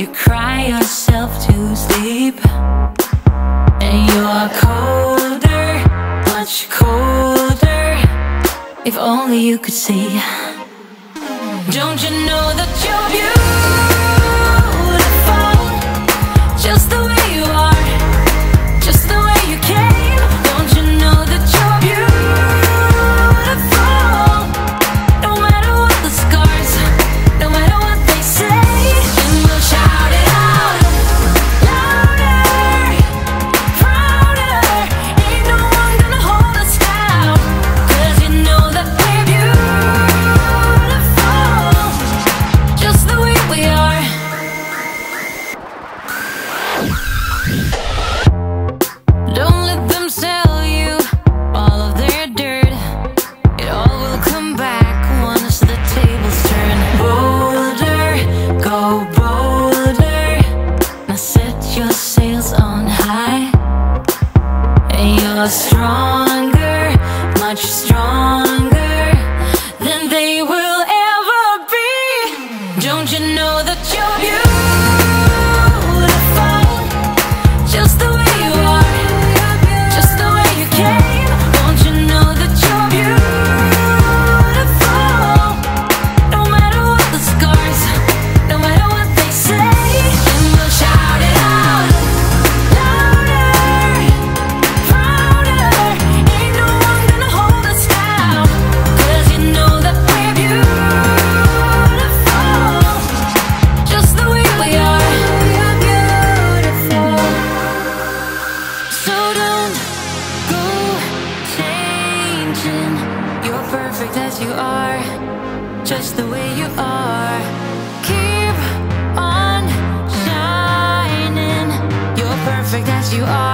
You cry yourself to sleep, and you're colder, much colder. If only you could see. Don't you know that you're beautiful, just the way you are, just the way you came. Don't you know that you're beautiful, no matter what the scars, no matter what they say. And we'll shout it out, louder, prouder. Ain't no one gonna hold us down, 'cause you know that we're beautiful, just the way we are. Don't let them sell you all of their dirt. It all will come back once the tables turn. Bolder, go bolder. Now set your sails on high, and you're stronger, much stronger than they will ever be. Don't you know that you're beautiful, just the way you are, just the way you came. Don't you know that you're beautiful, no matter what the scars, no matter what they say. And we'll shout it out, louder, prouder. Ain't no one gonna hold us down, 'cause you know that we're beautiful, just the way we are. We're beautiful. So don't go changing. You're perfect as you are, just the way you are. Keep on shining. You're perfect as you are.